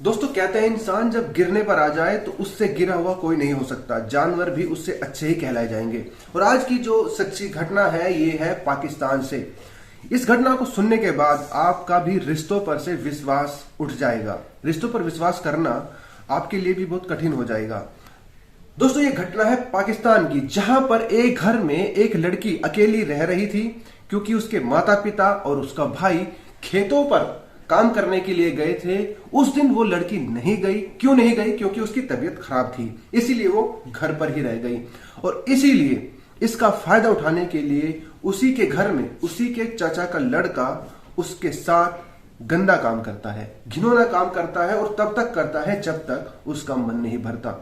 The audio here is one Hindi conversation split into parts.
दोस्तों कहते हैं इंसान जब गिरने पर आ जाए तो उससे गिरा हुआ कोई नहीं हो सकता, जानवर भी उससे अच्छे ही कहलाए जाएंगे। और आज की जो सच्ची घटना है ये है पाकिस्तान से। इस घटना को सुनने के बाद आपका भी रिश्तों पर से विश्वास उठ जाएगा। रिश्तों पर विश्वास करना आपके लिए भी बहुत कठिन हो जाएगा। दोस्तों ये घटना है पाकिस्तान की, जहां पर एक घर में एक लड़की अकेली रह रही थी क्योंकि उसके माता पिता और उसका भाई खेतों पर काम करने के लिए गए थे। उस दिन वो लड़की नहीं गई। क्यों नहीं गई? क्योंकि उसकी तबीयत खराब थी, इसीलिए वो घर पर ही रह गई। और इसीलिए इसका फायदा उठाने के लिए उसी के घर में उसी के चाचा का लड़का उसके साथ गंदा काम करता है, घिनौना काम करता है, और तब तक करता है जब तक उसका मन नहीं भरता।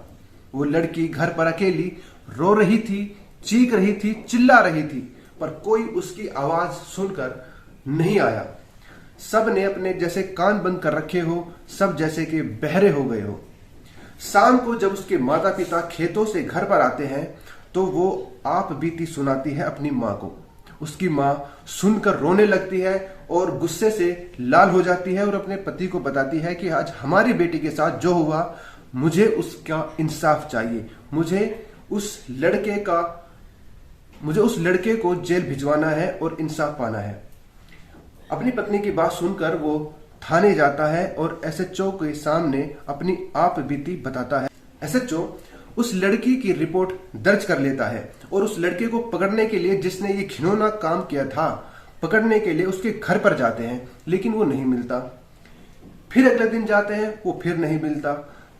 वो लड़की घर पर अकेली रो रही थी, चीख रही थी, चिल्ला रही थी, पर कोई उसकी आवाज सुनकर नहीं आया। सब ने अपने जैसे कान बंद कर रखे हो, सब जैसे कि बहरे हो गए हो। शाम को जब उसके माता पिता खेतों से घर पर आते हैं तो वो आप बीती सुनाती है अपनी माँ को। उसकी माँ सुनकर रोने लगती है और गुस्से से लाल हो जाती है और अपने पति को बताती है कि आज हमारी बेटी के साथ जो हुआ, मुझे उसका इंसाफ चाहिए। मुझे उस लड़के को जेल भिजवाना है और इंसाफ पाना है। अपनी पत्नी की बात सुनकर वो थाने जाता है और एसएचओ के सामने अपनी आप बीती बताता है। एसएचओ उस लड़की की रिपोर्ट दर्ज कर लेता है और उस लड़के को पकड़ने के लिए, जिसने ये घिनौना काम किया था, पकड़ने के लिए उसके घर पर जाते हैं, लेकिन वो नहीं मिलता। फिर अगले दिन जाते हैं, वो फिर नहीं मिलता।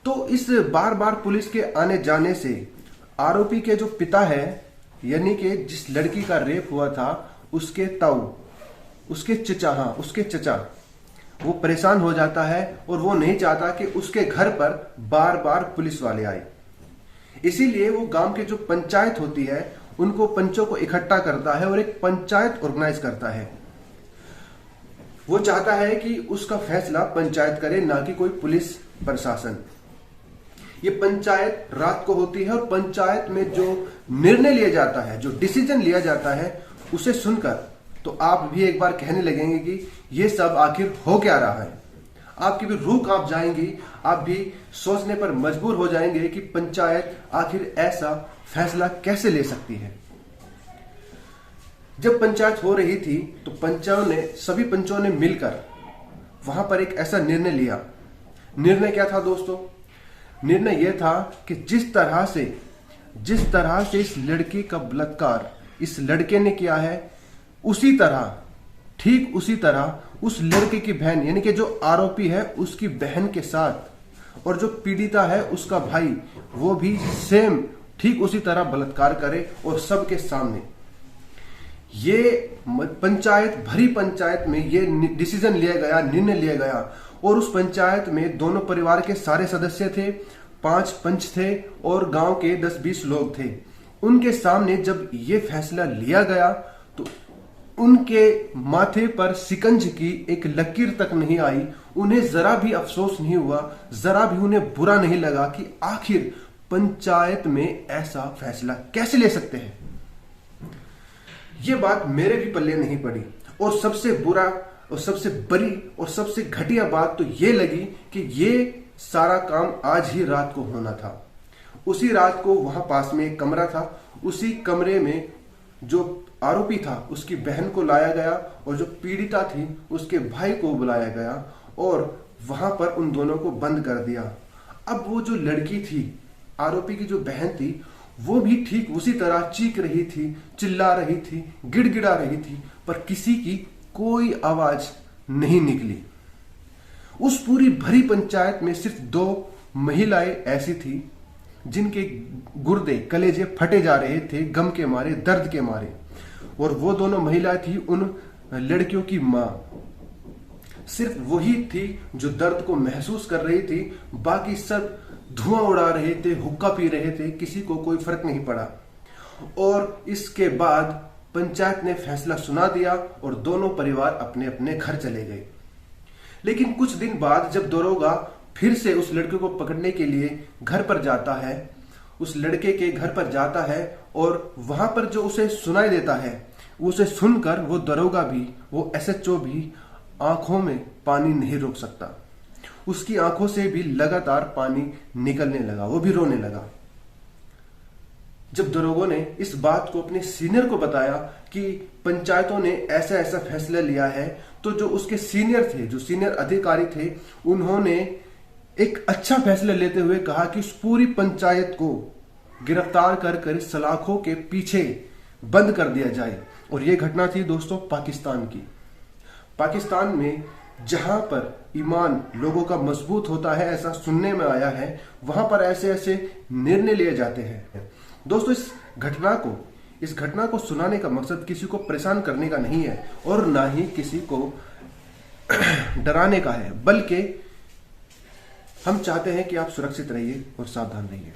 तो इस बार बार पुलिस के आने जाने से आरोपी के जो पिता है, यानी कि जिस लड़की का रेप हुआ था, उसके ताऊ, उसके चचा वो परेशान हो जाता है और वो नहीं चाहता कि उसके घर पर बार बार पुलिस वाले आए। इसीलिए वो गांव के जो पंचायत होती है उनको पंचों को इकट्ठा करता है और एक पंचायत ऑर्गेनाइज करता है। वो चाहता है कि उसका फैसला पंचायत करे, ना कि कोई पुलिस प्रशासन। ये पंचायत रात को होती है और पंचायत में जो निर्णय लिया जाता है, जो डिसीजन लिया जाता है, उसे सुनकर तो आप भी एक बार कहने लगेंगे कि ये सब आखिर हो क्या रहा है। आपकी भी रूह कांप जाएंगी, आप भी सोचने पर मजबूर हो जाएंगे कि पंचायत आखिर ऐसा फैसला कैसे ले सकती है। जब पंचायत हो रही थी तो सभी पंचों ने मिलकर वहां पर एक ऐसा निर्णय लिया। निर्णय क्या था दोस्तों? निर्णय यह था कि जिस तरह से इस लड़की का बलात्कार इस लड़के ने किया है, ठीक उसी तरह उस लड़के की बहन, यानी कि जो आरोपी है उसकी बहन के साथ, और जो पीड़िता है उसका भाई, वो भी सेम ठीक उसी तरह बलात्कार करे और सबके सामने। ये भरी पंचायत में ये डिसीजन लिया गया, निर्णय लिया गया। और उस पंचायत में दोनों परिवार के सारे सदस्य थे, 5 पंच थे और गांव के 10-20 लोग थे। उनके सामने जब ये फैसला लिया गया तो उनके माथे पर शिकंज की एक लकीर तक नहीं आई। उन्हें जरा भी अफसोस नहीं हुआ, जरा भी उन्हें बुरा नहीं लगा कि आखिर पंचायत में ऐसा फैसला कैसे ले सकते हैं। यह बात मेरे भी पल्ले नहीं पड़ी। और सबसे बुरा और सबसे बड़ी और सबसे घटिया बात तो ये लगी कि ये सारा काम आज ही रात को होना था। उसी रात को वहां पास में एक कमरा था, उसी कमरे में जो आरोपी था उसकी बहन को लाया गया और जो पीड़िता थी उसके भाई को बुलाया गया और वहां पर उन दोनों को बंद कर दिया। अब वो जो लड़की थी, आरोपी की जो बहन थी, वो भी ठीक उसी तरह चीख रही थी, चिल्ला रही थी, गिड़गिड़ा रही थी, पर किसी की कोई आवाज नहीं निकली। उस पूरी भरी पंचायत में सिर्फ 2 महिलाएं ऐसी थी जिनके गुर्दे, कलेजे फटे जा रहे थे गम के मारे, दर्द के मारे। और वो दोनों महिलाएं थी उन लड़कियों की मां। सिर्फ वही थी जो दर्द को महसूस कर रही थी, बाकी सब धुआं उड़ा रहे थे, हुक्का पी रहे थे, किसी को कोई फर्क नहीं पड़ा। और इसके बाद पंचायत ने फैसला सुना दिया और दोनों परिवार अपने अपने घर चले गए। लेकिन कुछ दिन बाद जब दरोगा फिर से उस लड़के को पकड़ने के लिए घर पर जाता है, उस लड़के के घर पर जाता है और वहां पर जो उसे सुनाई देता है, उसे सुनकर वो दरोगा भी, वो एसएचओ भी आंखों में पानी नहीं रोक सकता। उसकी आंखों से भी लगातार पानी निकलने लगा, वो भी रोने लगा। जब दरोगों ने इस बात को अपने सीनियर को बताया कि पंचायतों ने ऐसा ऐसा फैसला लिया है, तो जो उसके सीनियर थे, जो सीनियर अधिकारी थे, उन्होंने एक अच्छा फैसला लेते हुए कहा कि उस पूरी पंचायत को गिरफ्तार कर सलाखों के पीछे बंद कर दिया जाए। और यह घटना थी दोस्तों पाकिस्तान की। पाकिस्तान में जहां पर ईमान लोगों का मजबूत होता है, ऐसा सुनने में आया है, वहां पर ऐसे ऐसे निर्णय लिए जाते हैं। दोस्तों इस घटना को सुनाने का मकसद किसी को परेशान करने का नहीं है और ना ही किसी को डराने का है, बल्कि हम चाहते हैं कि आप सुरक्षित रहिए और सावधान रहिए।